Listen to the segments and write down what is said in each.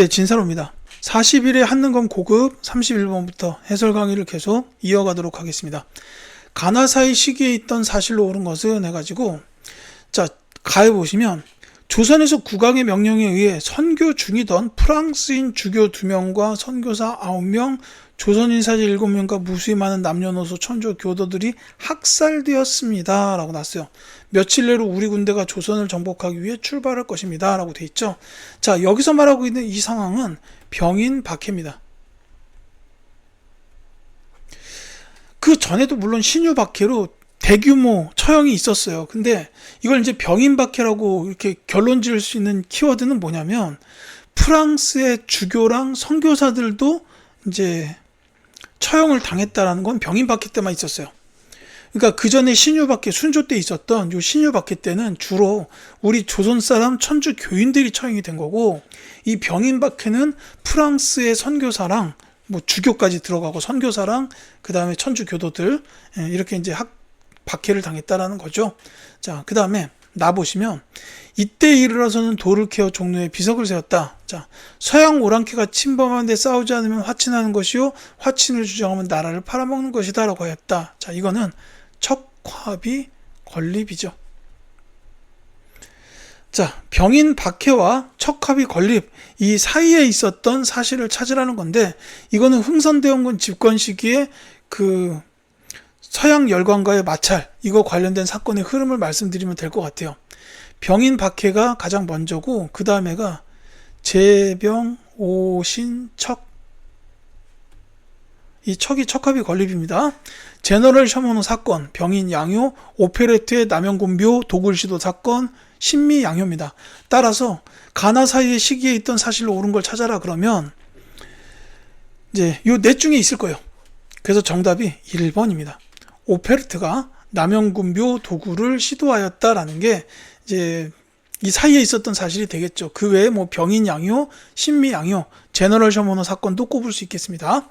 네, 진사로입니다. 40일의 한능검 고급 31번부터 해설 강의를 계속 이어가도록 하겠습니다. 가나사의 시기에 있던 사실로 옳은 것은 해가지고, 자, 가에 보시면 조선에서 국왕의 명령에 의해 선교 중이던 프랑스인 주교 2명과 선교사 9명, 조선인사제 7명과 무수히 많은 남녀노소 천주 교도들이 학살되었습니다 라고 났어요. 며칠 내로 우리 군대가 조선을 정복하기 위해 출발할 것입니다 라고 돼 있죠. 자, 여기서 말하고 있는 이 상황은 병인 박해입니다. 그 전에도 물론 신유 박해로 대규모 처형이 있었어요. 근데 이걸 이제 병인 박해라고 이렇게 결론 지을 수 있는 키워드는 뭐냐면, 프랑스의 주교랑 선교사들도 이제 처형을 당했다라는 건 병인 박해 때만 있었어요. 그러니까 그 전에 신유 박해, 순조 때 있었던 요 신유 박해 때는 주로 우리 조선 사람 천주 교인들이 처형이 된 거고, 이 병인 박해는 프랑스의 선교사랑 뭐 주교까지 들어가고 선교사랑 그 다음에 천주 교도들 이렇게 이제 박해를 당했다라는 거죠. 자, 그 다음에 나 보시면 이때 이르러서는 돌을 캐어 종로에 비석을 세웠다. 자, 서양 오랑캐가 침범한 데 싸우지 않으면 화친하는 것이요, 화친을 주장하면 나라를 팔아먹는 것이다 라고 하였다. 자, 이거는 척화비 건립이죠. 자, 병인 박해와 척화비 건립 이 사이에 있었던 사실을 찾으라는 건데, 이거는 흥선대원군 집권 시기에 그 서양 열강과의 마찰, 이거 관련된 사건의 흐름을 말씀드리면 될 것 같아요. 병인 박해가 가장 먼저고, 그 다음에가 재병, 오신, 척. 이 척이 척합이 건립입니다. 제너럴 셔먼호 사건, 병인 양효, 오페레트의 남영군묘, 도굴시도 사건, 신미 양효입니다. 따라서 가나 사이의 시기에 있던 사실로 옳은 걸 찾아라 그러면 이제 요 넷 중에 있을 거예요. 그래서 정답이 1번입니다. 오페르트가 남영군묘 도굴을 시도하였다라는 게 이제 이 사이에 있었던 사실이 되겠죠. 그 외에 뭐 병인 양효, 신미 양효, 제너럴 셔먼호 사건도 꼽을 수 있겠습니다.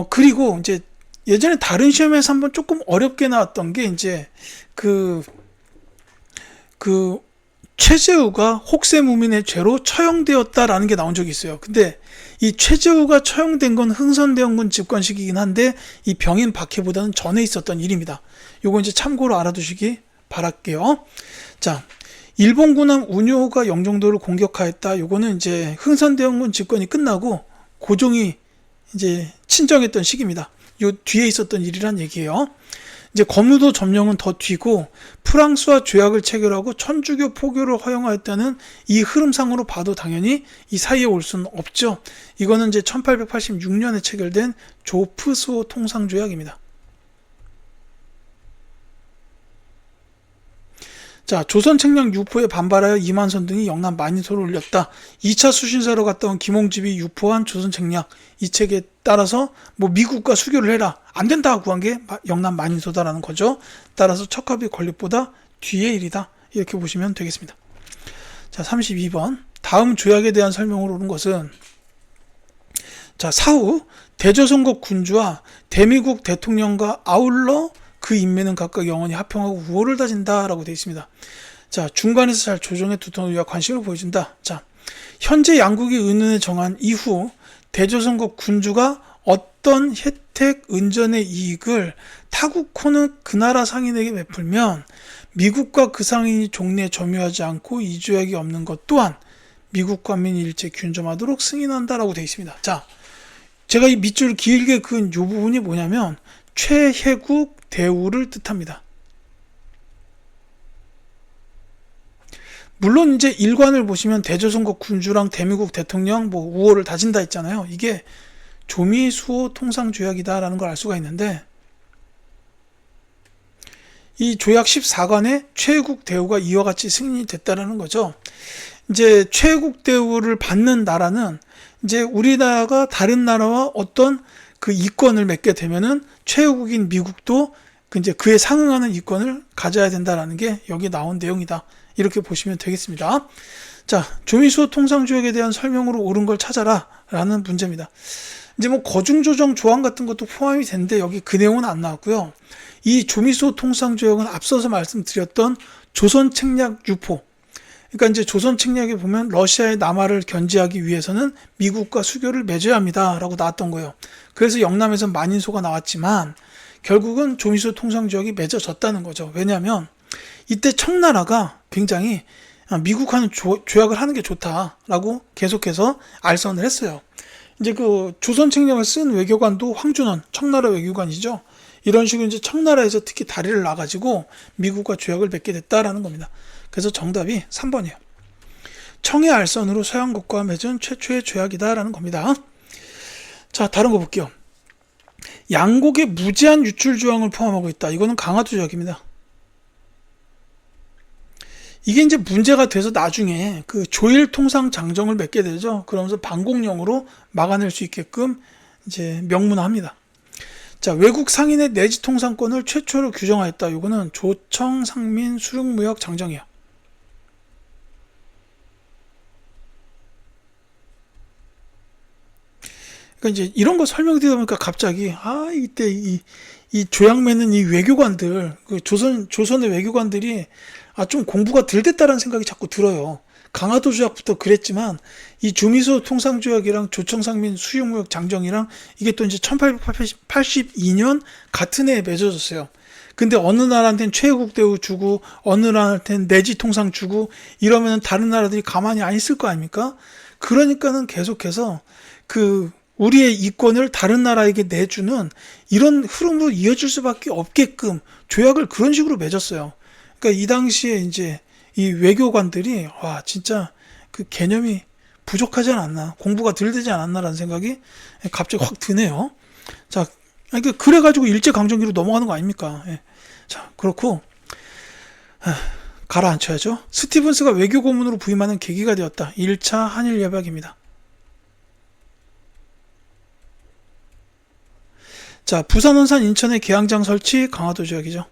그리고 이제 예전에 다른 시험에서 한번 조금 어렵게 나왔던 게 이제 그 최재우가 혹세무민의 죄로 처형되었다라는 게 나온 적이 있어요. 근데 이 최재우가 처형된 건 흥선대원군 집권 시기이긴 한데, 이 병인 박해보다는 전에 있었던 일입니다. 요거 이제 참고로 알아두시기 바랄게요. 자, 일본 군함 운요호가 영종도를 공격하였다. 요거는 이제 흥선대원군 집권이 끝나고 고종이 이제 친정했던 시기입니다. 요 뒤에 있었던 일이란 얘기예요. 이제 검루도 점령은 더 뒤고, 프랑스와 조약을 체결하고 천주교 포교를 허용하였다는 이 흐름상으로 봐도 당연히 이 사이에 올 수는 없죠. 이거는 이제 1886년에 체결된 조프수호 통상조약입니다. 자, 조선 책량 유포에 반발하여 이만선 등이 영남 만인소를 올렸다. 2차 수신사로 갔다 온 김홍집이 유포한 조선 책략, 이 책에 따라서 뭐 미국과 수교를 해라, 안 된다 구한 게 영남 만인소다라는 거죠. 따라서 척합이 건립보다 뒤의 일이다, 이렇게 보시면 되겠습니다. 자, 32번 다음 조약에 대한 설명으로 오는 것은, 자, 사후 대조선국 군주와 대미국 대통령과 아울러 그 인민은 각각 영원히 합평하고 우호를 다진다 라고 되어 있습니다. 자, 중간에서 잘 조정해 두던 우리가 관심을 보여준다. 자, 현재 양국이 의논에 정한 이후 대조선국 군주가 어떤 혜택, 은전의 이익을 타국호는 그 나라 상인에게 베풀면 미국과 그 상인이 종래에 점유하지 않고 이 조약이 없는 것 또한 미국 관민이 일제 균점하도록 승인한다라고 되어 있습니다. 자, 제가 이 밑줄을 길게 그은 이 부분이 뭐냐면 최혜국 대우를 뜻합니다. 물론 이제 일관을 보시면 대조선국 군주랑 대미국 대통령 뭐 우호를 다진다 했잖아요. 이게 조미수호 통상조약이다라는 걸 알 수가 있는데, 이 조약 14관에 최혜국 대우가 이와 같이 승인이 됐다라는 거죠. 이제 최혜국 대우를 받는 나라는 이제 우리나라가 다른 나라와 어떤 그 이권을 맺게 되면은 최혜국인 미국도 이제 그에 상응하는 이권을 가져야 된다라는 게 여기 나온 내용이다, 이렇게 보시면 되겠습니다. 자, 조미수호 통상조약에 대한 설명으로 옳은 걸 찾아라 라는 문제입니다. 이제 뭐 거중조정 조항 같은 것도 포함이 되는데 여기 그 내용은 안 나왔고요. 이 조미수호 통상조약은 앞서서 말씀드렸던 조선 책략 유포, 그러니까 이제 조선 책략에 보면 러시아의 남하를 견제하기 위해서는 미국과 수교를 맺어야 합니다라고 나왔던 거예요. 그래서 영남에서 만인소가 나왔지만 결국은 조미소 통상조약이 맺어졌다는 거죠. 왜냐하면 이때 청나라가 굉장히 미국하는 조약을 하는 게 좋다라고 계속해서 알선을 했어요. 이제 그 조선 책략을 쓴 외교관도 황준원, 청나라 외교관이죠. 이런 식으로 이제 청나라에서 특히 다리를 놔가지고 미국과 조약을 맺게 됐다라는 겁니다. 그래서 정답이 3번이에요. 청해 알선으로 서양국과 맺은 최초의 조약이다라는 겁니다. 자, 다른 거 볼게요. 양곡의 무제한 유출 조항을 포함하고 있다. 이거는 강화도 조약입니다. 이게 이제 문제가 돼서 나중에 그 조일 통상 장정을 맺게 되죠. 그러면서 방공령으로 막아낼 수 있게끔 이제 명문화합니다. 자, 외국 상인의 내지 통상권을 최초로 규정하였다. 이거는 조청 상민 수륙무역 장정이에요. 그러니까 이제 이런 거 설명드리다 보니까 갑자기 이때 이 조약 맺는 이 외교관들, 그 조선의 외교관들이 좀 공부가 덜 됐다라는 생각이 자꾸 들어요. 강화도 조약부터 그랬지만 이 주미소 통상조약이랑 조청상민 수용무역 장정이랑 이게 또 이제 1882년 같은 해에 맺어졌어요. 근데 어느 나라한테는 최애국 대우 주고 어느 나라한테는 내지 통상 주고 이러면 다른 나라들이 가만히 안 있을 거 아닙니까? 그러니까는 계속해서 그 우리의 이권을 다른 나라에게 내주는 이런 흐름으로 이어질 수밖에 없게끔 조약을 그런 식으로 맺었어요. 그러니까 이 당시에 이제 이 외교관들이 진짜 그 개념이 부족하지 않았나, 공부가 덜 되지 않았나라는 생각이 갑자기 확 드네요. 자, 그러니까 그래가지고 일제강점기로 넘어가는 거 아닙니까? 자, 그렇고 가라앉혀야죠. 스티븐스가 외교고문으로 부임하는 계기가 되었다. 1차 한일협약입니다. 자, 부산, 원산, 인천의 계양장 설치 강화도 조약이죠.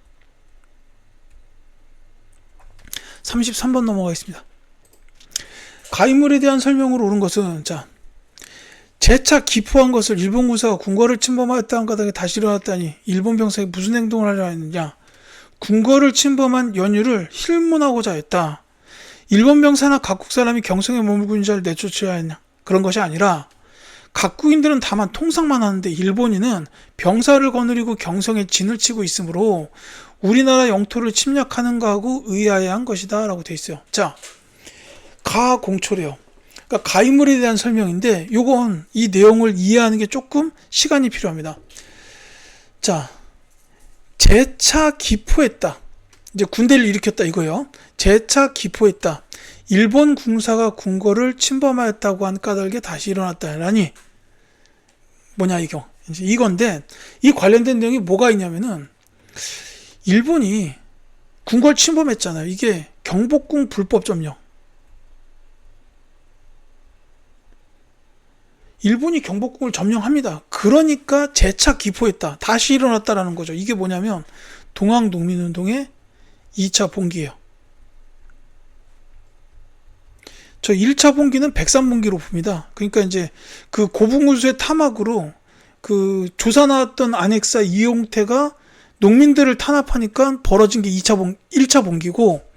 33번 넘어가겠습니다. 가임물에 대한 설명으로 옳은 것은 재차 기포한 것을 일본 군사가 궁궐을 침범하였다는 까닭에 다시 일어났다니 일본 병사에 무슨 행동을 하려 했느냐. 궁궐을 침범한 연유를 힐문하고자 했다. 일본 병사나 각국 사람이 경성에 머물고 있는 자를 내쫓아야 했냐. 그런 것이 아니라 각국인들은 다만 통상만 하는데 일본인은 병사를 거느리고 경성에 진을 치고 있으므로 우리나라 영토를 침략하는 거하고 의아해야 한 것이다 라고 돼 있어요. 자, 가공초래요. 그러니까 가임물에 대한 설명인데 요건 이 내용을 이해하는 게 조금 시간이 필요합니다. 자, 재차 기포했다. 이제 군대를 일으켰다 이거요. 재차 기포했다. 일본 군사가 궁궐을 침범하였다고 한 까닭에 다시 일어났다라니 뭐냐 이거. 이제 이건데 이 관련된 내용이 뭐가 있냐면은 일본이 궁궐 침범했잖아요. 이게 경복궁 불법 점령. 일본이 경복궁을 점령합니다. 그러니까 재차 기포했다. 다시 일어났다라는 거죠. 이게 뭐냐면 동학농민운동의 2차 봉기예요. 저 1차 봉기는 백산봉기로 봅니다. 그러니까 이제 그 고분군수의 탐악으로 그 조사 나왔던 안핵사 이용태가 농민들을 탄압하니까 벌어진 게 1차 봉기고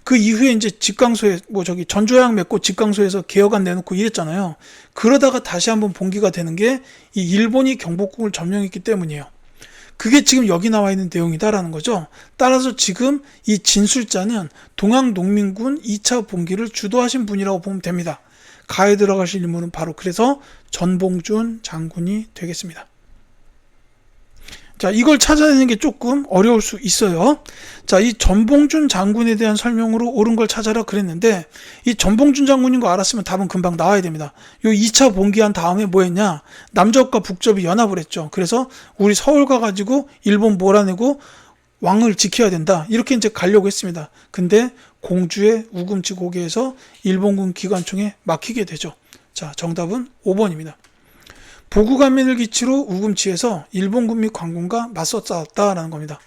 그 이후에 이제 직강소에 전조약 맺고 직강소에서 개혁안 내놓고 이랬잖아요. 그러다가 다시 한번 봉기가 되는 게 이 일본이 경복궁을 점령했기 때문이에요. 그게 지금 여기 나와 있는 내용이다라는 거죠. 따라서 지금 이 진술자는 동학농민군 2차 봉기를 주도하신 분이라고 보면 됩니다. 가에 들어가실 인물은 바로 그래서 전봉준 장군이 되겠습니다. 자, 이걸 찾아내는 게 조금 어려울 수 있어요. 자, 이 전봉준 장군에 대한 설명으로 옳은 걸 찾아라 그랬는데 이 전봉준 장군인 거 알았으면 답은 금방 나와야 됩니다. 요 2차 봉기한 다음에 뭐 했냐? 남접과 북접이 연합을 했죠. 그래서 우리 서울 가가지고 일본 몰아내고 왕을 지켜야 된다. 이렇게 이제 가려고 했습니다. 근데 공주의 우금치 고개에서 일본군 기관총에 막히게 되죠. 자, 정답은 5번입니다. 보국안민을 기치로 우금치에서 일본군 및 관군과 맞서 싸웠다라는 겁니다.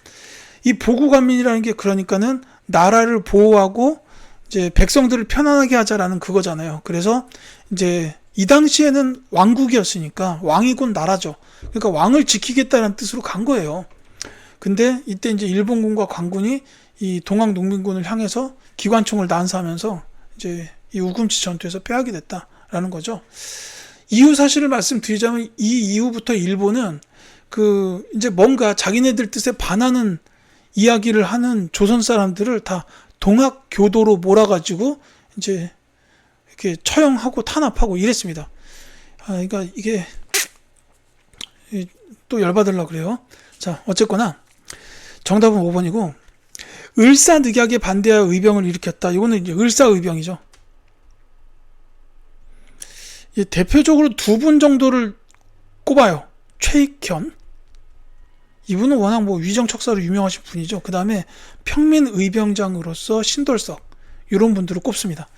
이 보국안민이라는 게 그러니까는 나라를 보호하고 이제 백성들을 편안하게 하자라는 그거잖아요. 그래서 이제 이 당시에는 왕국이었으니까 왕이 곧 나라죠. 그러니까 왕을 지키겠다는 뜻으로 간 거예요. 근데 이때 이제 일본군과 관군이 이 동학농민군을 향해서 기관총을 난사하면서 이제 이 우금치 전투에서 패하게 됐다라는 거죠. 이후 사실을 말씀드리자면 이 이후부터 일본은 이제 뭔가 자기네들 뜻에 반하는 이야기를 하는 조선 사람들을 다 동학교도로 몰아가지고 이제 이렇게 처형하고 탄압하고 이랬습니다. 그러니까 이게 또 열받으려고 그래요. 자, 어쨌거나 정답은 5번이고, 을사늑약에 반대하여 의병을 일으켰다. 이거는 이제 을사의병이죠. 대표적으로 두 분 정도를 꼽아요. 최익현, 이분은 워낙 위정척사로 유명하신 분이죠. 그 다음에 평민의병장으로서 신돌석, 이런 분들을 꼽습니다.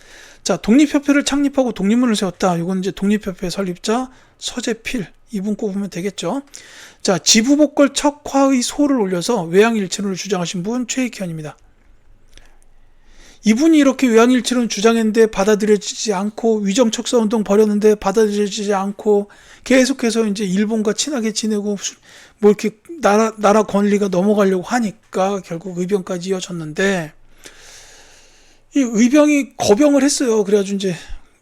자, 독립협회를 창립하고 독립문을 세웠다. 이건 이제 독립협회 설립자 서재필, 이분 꼽으면 되겠죠. 자, 지부복걸 척화의 소를 올려서 외양일체론을 주장하신 분 최익현입니다. 이분이 이렇게 외양일체론 주장했는데 받아들여지지 않고, 위정척사운동 벌였는데 받아들여지지 않고, 계속해서 이제 일본과 친하게 지내고 이렇게 나라 권리가 넘어가려고 하니까 결국 의병까지 이어졌는데, 이 의병이 거병을 했어요. 그래가지고 이제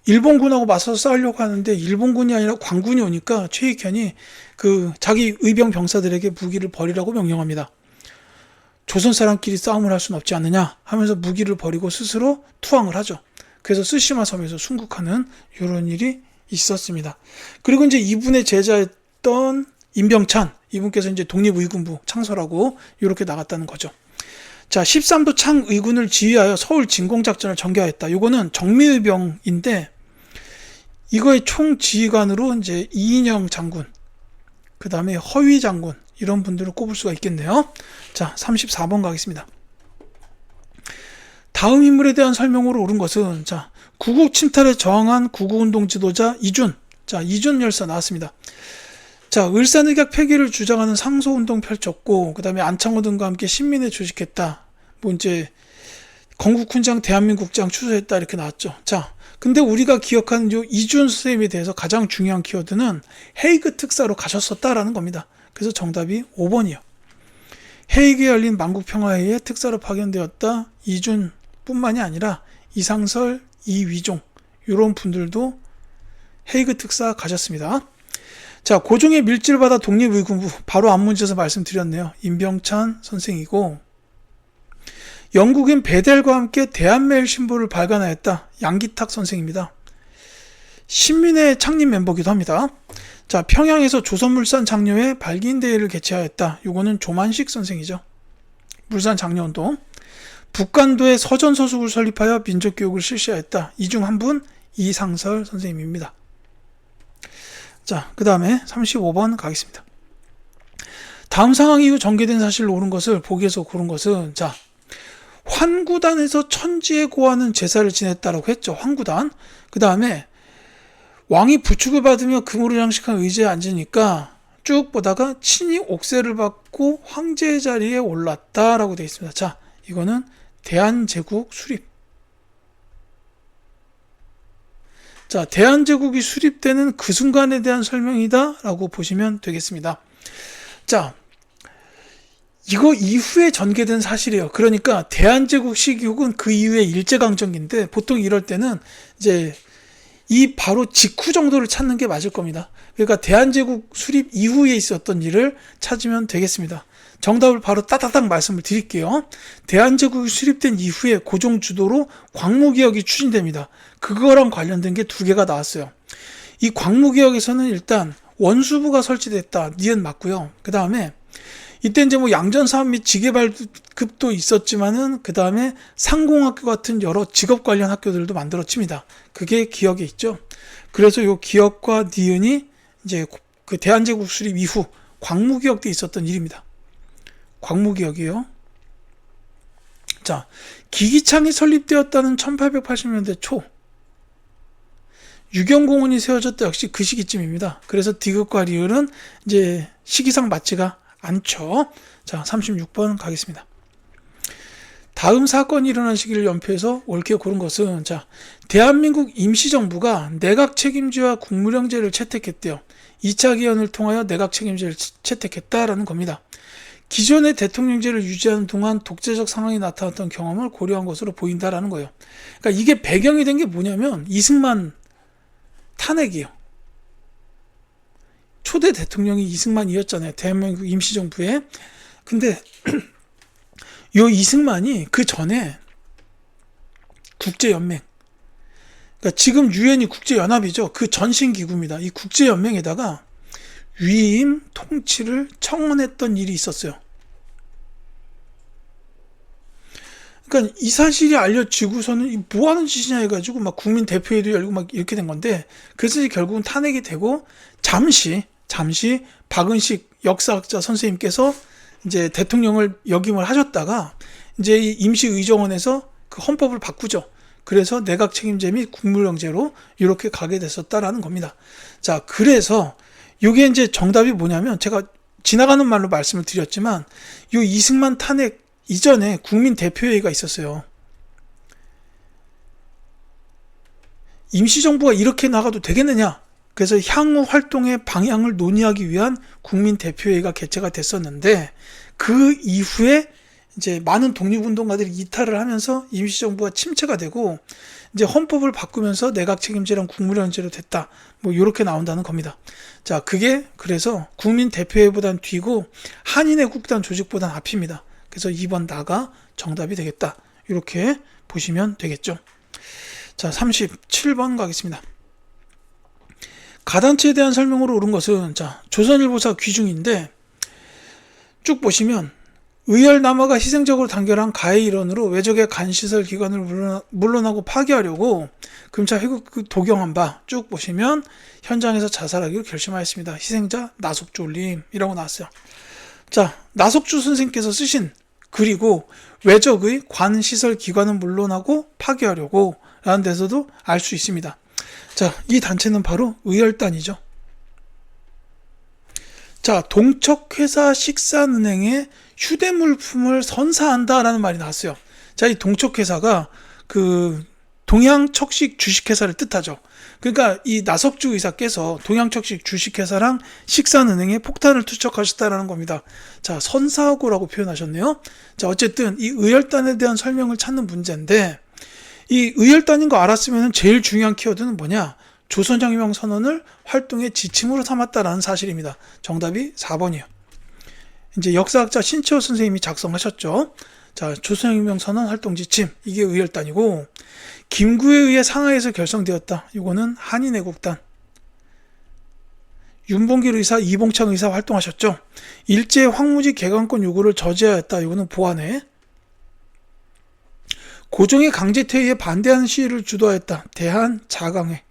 일본군하고 맞서서 싸우려고 하는데 일본군이 아니라 광군이 오니까 최익현이 자기 의병 병사들에게 무기를 버리라고 명령합니다. 조선 사람끼리 싸움을 할 수는 없지 않느냐 하면서 무기를 버리고 스스로 투항을 하죠. 그래서 쓰시마 섬에서 순국하는 이런 일이 있었습니다. 그리고 이제 이분의 제자였던 임병찬, 이분께서 이제 독립의군부 창설하고 이렇게 나갔다는 거죠. 자, 13도 창의군을 지휘하여 서울 진공작전을 전개하였다. 이거는 정미의병인데, 이거의 총지휘관으로 이제 이인영 장군, 그 다음에 허위 장군, 이런 분들을 꼽을 수가 있겠네요. 자, 34번 가겠습니다. 다음 인물에 대한 설명으로 옳은 것은, 자, 구국 침탈에 저항한 구국운동 지도자 이준. 자, 이준 열사 나왔습니다. 자, 을사늑약 폐기를 주장하는 상소운동 펼쳤고, 그 다음에 안창호 등과 함께 신민에 조직했다. 이제 건국훈장 대한민국장 추서했다. 이렇게 나왔죠. 자, 근데 우리가 기억하는 요 이준 선생님에 대해서 가장 중요한 키워드는 헤이그 특사로 가셨었다라는 겁니다. 그래서 정답이 5번이요. 헤이그에 열린 만국평화회의에 특사로 파견되었다. 이준 뿐만이 아니라 이상설, 이위종 이런 분들도 헤이그 특사 가셨습니다. 자, 고종의 밀지를 받아 독립의군부, 바로 앞문제에서 말씀드렸네요. 임병찬 선생이고, 영국인 베델과 함께 대한매일 신보를 발간하였다. 양기탁 선생입니다. 신민의 창립 멤버기도 합니다. 자, 평양에서 조선물산 장려회 발기인대회를 개최하였다. 요거는 조만식 선생이죠. 물산 장려운동. 북간도에 서전서숙을 설립하여 민족교육을 실시하였다. 이 중 한 분 이상설 선생님입니다. 자, 그 다음에 35번 가겠습니다. 다음 상황 이후 전개된 사실로 옳은 것을 보기에서 고른 것은, 자, 환구단에서 천지에 고하는 제사를 지냈다라고 했죠. 환구단. 그 다음에 왕이 부축을 받으며 금으로 장식한 의제에 앉으니까 쭉 보다가 친히 옥세를 받고 황제의 자리에 올랐다라고 되어 있습니다. 자, 이거는 대한제국 수립. 자, 대한제국이 수립되는 그 순간에 대한 설명이다 라고 보시면 되겠습니다. 자, 이거 이후에 전개된 사실이에요. 그러니까 대한제국 시기국은 그 이후에 일제강점기인데, 보통 이럴 때는 이제 이 바로 직후 정도를 찾는 게 맞을 겁니다. 그러니까 대한제국 수립 이후에 있었던 일을 찾으면 되겠습니다. 정답을 바로 따다닥 말씀을 드릴게요. 대한제국이 수립된 이후에 고종 주도로 광무개혁이 추진됩니다. 그거랑 관련된 게 두 개가 나왔어요. 이 광무개혁에서는 일단 원수부가 설치됐다. 니은 맞고요. 그 다음에 이때 이제 양전사업 및 직계발급도 있었지만은, 그 다음에 상공학교 같은 여러 직업 관련 학교들도 만들어집니다. 그게 기억에 있죠. 그래서 요 기억과 니은이 이제 그 대한제국 수립 이후 광무개혁 때 있었던 일입니다. 광무개혁이요. 자, 기기창이 설립되었다는 1880년대 초, 유경공원이 세워졌다. 역시 그 시기쯤입니다. 그래서 디귿과 리을은 이제 시기상 맞지가 않죠. 자, 36번 가겠습니다. 다음 사건이 일어난 시기를 연표해서 옳게 고른 것은, 자, 대한민국 임시정부가 내각 책임제와 국무령제를 채택했대요. 2차 기원을 통하여 내각 책임제를 채택했다라는 겁니다. 기존의 대통령제를 유지하는 동안 독재적 상황이 나타났던 경험을 고려한 것으로 보인다라는 거예요. 그러니까 이게 배경이 된 게 뭐냐면 이승만 탄핵이에요. 초대 대통령이 이승만이었잖아요. 대한민국 임시정부에. 근데 요 이승만이 그 전에 국제연맹, 그러니까 지금 유엔이 국제연합이죠. 그 전신기구입니다. 이 국제연맹에다가 위임 통치를 청원했던 일이 있었어요. 그러니까 이 사실이 알려지고서는 뭐 하는 짓이냐 해가지고 막 국민 대표회도 열고 막 이렇게 된 건데, 그래서 결국은 탄핵이 되고 잠시 박은식 역사학자 선생님께서 이제 대통령을 역임을 하셨다가 이제 이 임시의정원에서 그 헌법을 바꾸죠. 그래서 내각 책임제 및 국무령제로 이렇게 가게 됐었다라는 겁니다. 자, 그래서 이게 이제 정답이 뭐냐면, 제가 지나가는 말로 말씀을 드렸지만 이 이승만 탄핵 이전에 국민 대표회의가 있었어요. 임시정부가 이렇게 나가도 되겠느냐? 그래서 향후 활동의 방향을 논의하기 위한 국민 대표회의가 개최가 됐었는데, 그 이후에 이제 많은 독립운동가들이 이탈을 하면서 임시정부가 침체가 되고 이제 헌법을 바꾸면서 내각 책임제랑 국무령제로 됐다. 뭐 이렇게 나온다는 겁니다. 자, 그게 그래서 국민 대표회보단 뒤고 한인의 국단 조직보단 앞입니다. 그래서 2번 나가 정답이 되겠다. 이렇게 보시면 되겠죠. 자, 37번 가겠습니다. 가단체에 대한 설명으로 옳은 것은, 자, 조선일보사 귀중인데 쭉 보시면 의열남하가 희생적으로 단결한 가해 일원으로 외적의 간시설 기관을 물러나고 파괴하려고 금차 회국 도경한 바, 쭉 보시면 현장에서 자살하기로 결심하였습니다. 희생자 나석주 올림이라고 나왔어요. 자, 나석주 선생님께서 쓰신 글이고 외적의 관시설 기관은 물러나고 파괴하려고 라는 데서도 알 수 있습니다. 자, 이 단체는 바로 의열단이죠. 자, 동척회사 식산은행에 휴대물품을 선사한다라는 말이 나왔어요. 자, 이 동척회사가 그 동양척식 주식회사를 뜻하죠. 그러니까 이 나석주 의사께서 동양척식 주식회사랑 식산은행에 폭탄을 투척하셨다라는 겁니다. 자, 선사하고라고 표현하셨네요. 자, 어쨌든 이 의열단에 대한 설명을 찾는 문제인데, 이 의열단인 거 알았으면 제일 중요한 키워드는 뭐냐? 조선혁명 선언을 활동의 지침으로 삼았다라는 사실입니다. 정답이 4번이에요. 이제 역사학자 신채호 선생님이 작성하셨죠. 자, 조선혁명 선언 활동 지침, 이게 의열단이고, 김구에 의해 상하이에서 결성되었다. 이거는 한인애국단. 윤봉길 의사, 이봉창 의사 활동하셨죠. 일제 황무지 개강권 요구를 저지하였다. 이거는 보안회. 고종의 강제 퇴위에 반대하는 시위를 주도하였다. 대한자강회.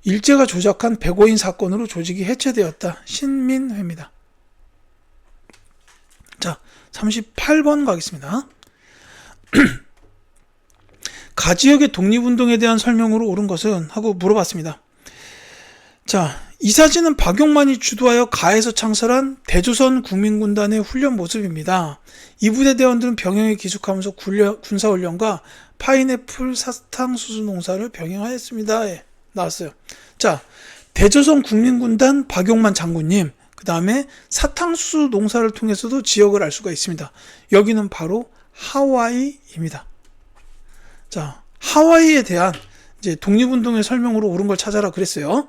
일제가 조작한 백오인 사건으로 조직이 해체되었다. 신민회입니다. 자, 38번 가겠습니다. 가지역의 독립운동에 대한 설명으로 옳은 것은? 하고 물어봤습니다. 자, 이 사진은 박용만이 주도하여 가에서 창설한 대조선 국민군단의 훈련 모습입니다. 이 부대 대원들은 병영에 기숙하면서 군사훈련과 파인애플 사탕수수 농사를 병행하였습니다. 예, 나왔어요. 자, 대조선 국민군단 박용만 장군님, 그 다음에 사탕수수 농사를 통해서도 지역을 알 수가 있습니다. 여기는 바로 하와이입니다. 자, 하와이에 대한 이제 독립운동의 설명으로 옳은 걸 찾아라 그랬어요.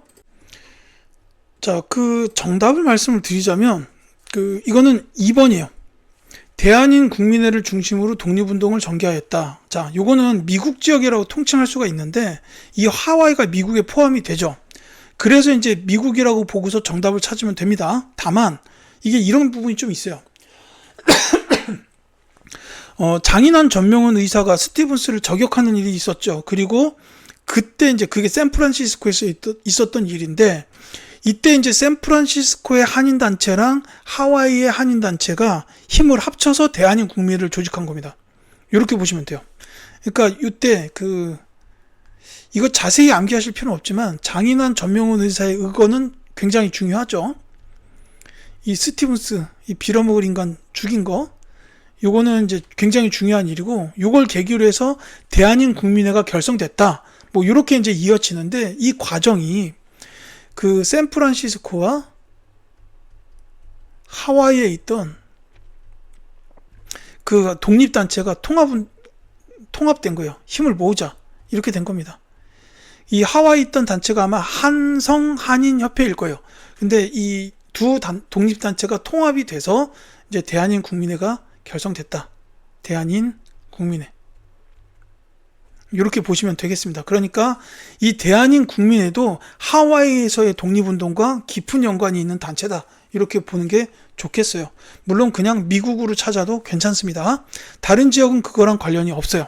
자, 그 정답을 말씀을 드리자면, 이거는 2번이에요. 대한인 국민회를 중심으로 독립운동을 전개하였다. 자, 요거는 미국 지역이라고 통칭할 수가 있는데, 이 하와이가 미국에 포함이 되죠. 그래서 이제 미국이라고 보고서 정답을 찾으면 됩니다. 다만, 이게 이런 부분이 좀 있어요. 장인환 전명훈 의사가 스티븐스를 저격하는 일이 있었죠. 그리고 그때 이제 그게 샌프란시스코에서 있었던 일인데, 이때 이제 샌프란시스코의 한인단체랑 하와이의 한인단체가 힘을 합쳐서 대한인 국민회를 조직한 겁니다. 이렇게 보시면 돼요. 그러니까 이때 이거 자세히 암기하실 필요는 없지만 장인환 전명훈 의사의 의거는 굉장히 중요하죠. 이 스티븐스, 이 빌어먹을 인간 죽인 거, 요거는 이제 굉장히 중요한 일이고, 요걸 계기로 해서 대한인 국민회가 결성됐다. 뭐 이렇게 이제 이어지는데, 이 과정이 그 샌프란시스코와 하와이에 있던 그 독립단체가 통합된 거예요. 힘을 모으자. 이렇게 된 겁니다. 이 하와이에 있던 단체가 아마 한성한인협회일 거예요. 근데 이 두 독립단체가 통합이 돼서 이제 대한인국민회가 결성됐다. 대한인국민회. 이렇게 보시면 되겠습니다. 그러니까 이 대한인국민회도 하와이에서의 독립운동과 깊은 연관이 있는 단체다. 이렇게 보는 게 좋겠어요. 물론 그냥 미국으로 찾아도 괜찮습니다. 다른 지역은 그거랑 관련이 없어요.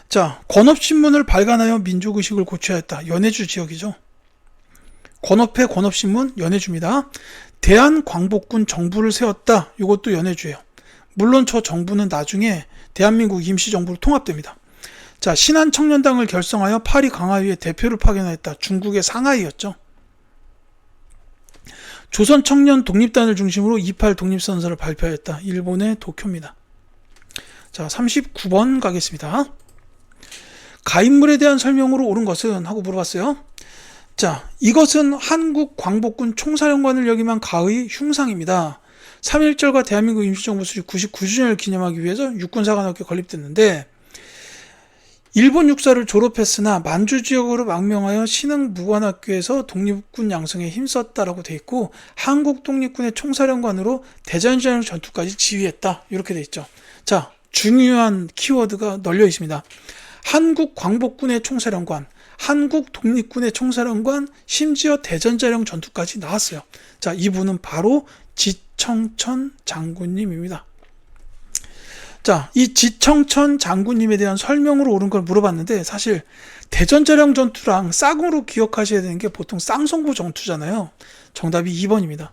자, 권업신문을 발간하여 민족의식을 고쳐야 했다. 연해주 지역이죠. 권업회 권업신문 연해주입니다. 대한광복군 정부를 세웠다. 이것도 연해주예요. 물론 저 정부는 나중에 대한민국 임시정부로 통합됩니다. 자, 신한청년당을 결성하여 파리 강화위에 대표를 파견했다. 중국의 상하이였죠. 조선청년 독립단을 중심으로 28 독립선서를 발표했다. 일본의 도쿄입니다. 자, 39번 가겠습니다. 가인물에 대한 설명으로 옳은 것은? 하고 물어봤어요. 자, 이것은 한국 광복군 총사령관을 역임한 가의 흉상입니다. 3.1절과 대한민국 임시정부 수립 99주년을 기념하기 위해서 육군사관학교에 건립됐는데 일본 육사를 졸업했으나 만주 지역으로 망명하여 신흥무관학교에서 독립군 양성에 힘썼다라고 돼 있고 한국 독립군의 총사령관으로 대전전 전투까지 지휘했다. 이렇게 돼 있죠. 자, 중요한 키워드가 널려 있습니다. 한국 광복군의 총사령관, 한국 독립군의 총사령관, 심지어 대전자령 전투까지 나왔어요. 자, 이분은 바로 지청천 장군님입니다. 자, 이 지청천 장군님에 대한 설명으로 옳은 걸 물어봤는데 사실 대전자령 전투랑 쌍으로 기억하셔야 되는 게 보통 쌍성부 전투잖아요. 정답이 2번입니다.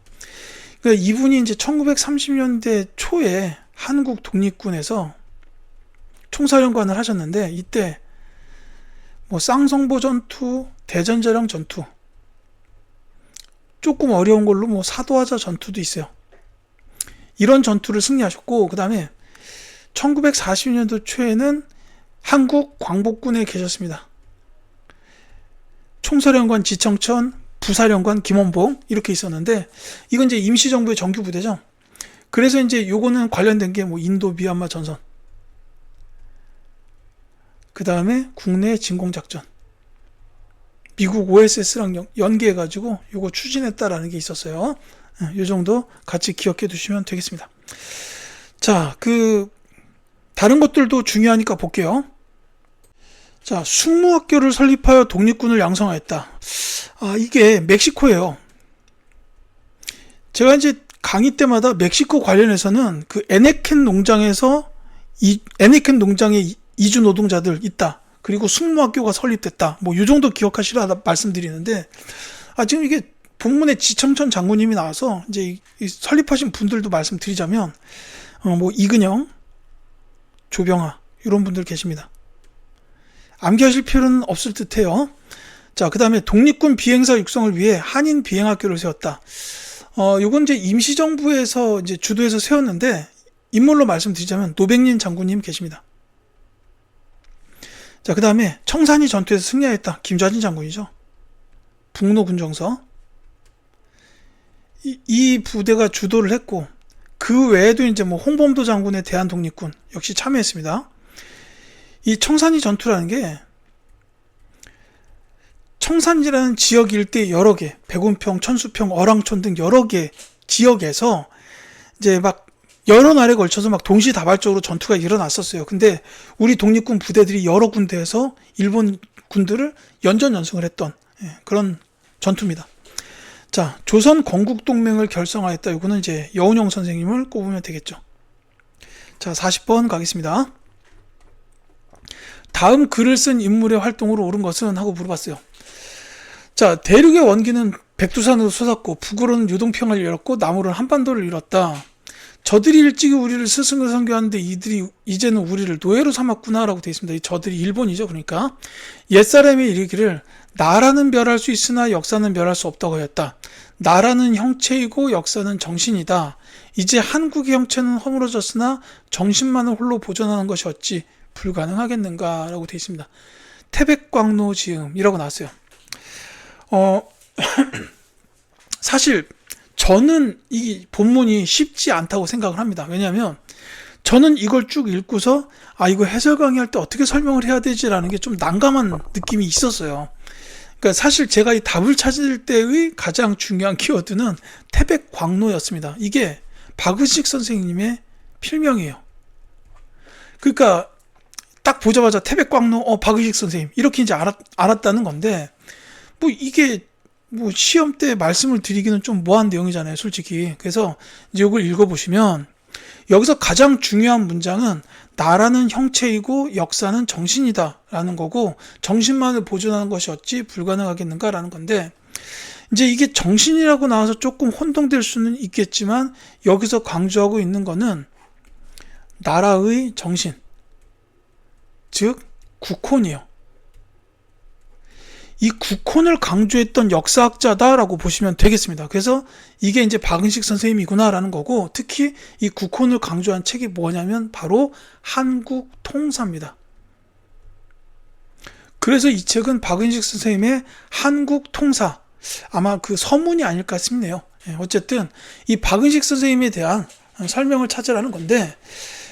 그러니까 이분이 이제 1930년대 초에 한국 독립군에서 총사령관을 하셨는데 이때 뭐 쌍성보 전투, 대전자령 전투, 조금 어려운 걸로 뭐 사도하자 전투도 있어요. 이런 전투를 승리하셨고 그 다음에 1940년도 초에는 한국 광복군에 계셨습니다. 총사령관 지청천, 부사령관 김원봉 이렇게 있었는데 이건 이제 임시정부의 정규 부대죠. 그래서 이제 요거는 관련된 게 뭐 인도 미얀마 전선, 그 다음에 국내 진공작전, 미국 OSS랑 연계해가지고 요거 추진했다라는 게 있었어요. 요 정도 같이 기억해 두시면 되겠습니다. 자, 다른 것들도 중요하니까 볼게요. 자, 숙무학교를 설립하여 독립군을 양성하였다. 이게 멕시코예요. 제가 이제 강의 때마다 멕시코 관련해서는 그 에네켄 농장에 이주 노동자들 있다. 그리고 숙무학교가 설립됐다. 뭐 이 정도 기억하시라 말씀드리는데 지금 이게 본문에 지청천 장군님이 나와서 이제 이 설립하신 분들도 말씀드리자면 뭐 이근영, 조병하 이런 분들 계십니다. 암기하실 필요는 없을 듯해요. 자, 그 다음에 독립군 비행사 육성을 위해 한인 비행학교를 세웠다. 요건 이제 임시정부에서 이제 주도해서 세웠는데 인물로 말씀드리자면 노백린 장군님 계십니다. 자, 그 다음에 청산리 전투에서 승리하였다. 김좌진 장군이죠. 북로군정서. 이 부대가 주도를 했고 그 외에도 이제 뭐 홍범도 장군의 대한독립군 역시 참여했습니다. 이 청산리 전투라는 게 청산리라는 지역 일대 여러 개, 백운평, 천수평, 어랑촌 등 여러 개 지역에서 이제 막 여러 날에 걸쳐서 막 동시다발적으로 전투가 일어났었어요. 근데 우리 독립군 부대들이 여러 군데에서 일본 군들을 연전연승을 했던 그런 전투입니다. 자, 조선 건국동맹을 결성하였다. 이거는 이제 여운형 선생님을 꼽으면 되겠죠. 자, 40번 가겠습니다. 다음 글을 쓴 인물의 활동으로 옳은 것은? 하고 물어봤어요. 자, 대륙의 원기는 백두산으로 솟았고 북으로는 유동평을 열었고 남으로는 한반도를 이뤘다. 저들이 일찍이 우리를 스승으로 섬겨하는데 이들이 이제는 우리를 노예로 삼았구나 라고 되어 있습니다. 이 저들이 일본이죠. 그러니까 옛사람이 이르기를 나라는 멸할 수 있으나 역사는 멸할 수 없다고 하였다. 나라는 형체이고 역사는 정신이다. 이제 한국의 형체는 허물어졌으나 정신만을 홀로 보존하는 것이 어찌 불가능하겠는가 라고 되어 있습니다. 태백광로지음이라고 나왔어요. 사실 저는 이 본문이 쉽지 않다고 생각을 합니다. 왜냐하면 저는 이걸 쭉 읽고서 이거 해설 강의할 때 어떻게 설명을 해야 되지라는 게 좀 난감한 느낌이 있었어요. 그러니까 사실 제가 이 답을 찾을 때의 가장 중요한 키워드는 태백광로였습니다. 이게 박의식 선생님의 필명이에요. 그러니까 딱 보자마자 태백광로, 박의식 선생님 이렇게 이제 알았다는 건데, 뭐 이게 뭐 시험 때 말씀을 드리기는 좀 뭐한 내용이잖아요, 솔직히. 그래서 이제 이걸 읽어보시면 여기서 가장 중요한 문장은 나라는 형체이고 역사는 정신이다 라는 거고, 정신만을 보존하는 것이 어찌 불가능하겠는가 라는 건데, 이제 이게 정신이라고 나와서 조금 혼동될 수는 있겠지만 여기서 강조하고 있는 거는 나라의 정신, 즉 국혼이요. 이 국혼을 강조했던 역사학자다라고 보시면 되겠습니다. 그래서 이게 이제 박은식 선생님이구나라는 거고, 특히 이 국혼을 강조한 책이 뭐냐면 바로 한국통사입니다. 그래서 이 책은 박은식 선생님의 한국통사, 아마 그 서문이 아닐까 싶네요. 어쨌든 이 박은식 선생님에 대한 설명을 찾으라는 건데,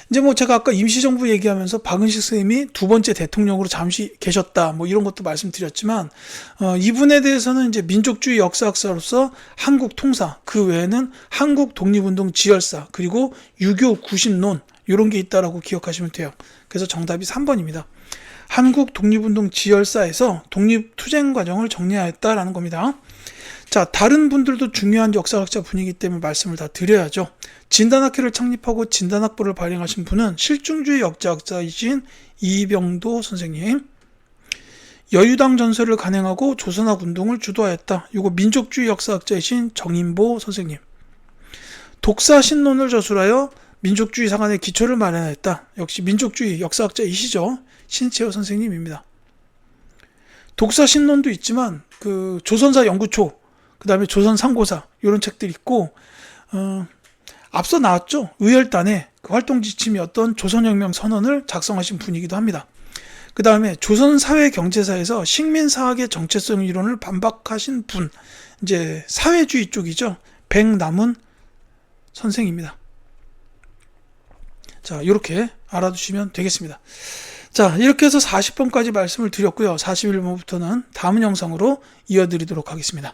이제 뭐 제가 아까 임시정부 얘기하면서 박은식 선생님이 두 번째 대통령으로 잠시 계셨다 뭐 이런 것도 말씀드렸지만, 이분에 대해서는 이제 민족주의 역사학사로서 한국 통사, 그 외에는 한국 독립운동 지열사, 그리고 유교 구신론 이런 게 있다라고 기억하시면 돼요. 그래서 정답이 3번입니다. 한국 독립운동 지열사에서 독립투쟁 과정을 정리하였다라는 겁니다. 자, 다른 분들도 중요한 역사학자 분이기 때문에 말씀을 다 드려야죠. 진단학회를 창립하고 진단학부를 발행하신 분은 실증주의 역사학자이신 이병도 선생님. 여유당 전설을 간행하고 조선학 운동을 주도하였다. 이거 민족주의 역사학자이신 정인보 선생님. 독사신론을 저술하여 민족주의 상한의 기초를 마련했다. 역시 민족주의 역사학자이시죠. 신채호 선생님입니다. 독사신론도 있지만 그 조선사 연구초, 그 다음에 조선상고사 이런 책들이 있고, 앞서 나왔죠. 의열단의 그 활동 지침이었던 조선혁명 선언을 작성하신 분이기도 합니다. 그 다음에 조선사회경제사에서 식민사학의 정체성 이론을 반박하신 분, 이제 사회주의 쪽이죠. 백남은 선생입니다. 자, 이렇게 알아두시면 되겠습니다. 자, 이렇게 해서 40번까지 말씀을 드렸고요. 41번부터는 다음 영상으로 이어드리도록 하겠습니다.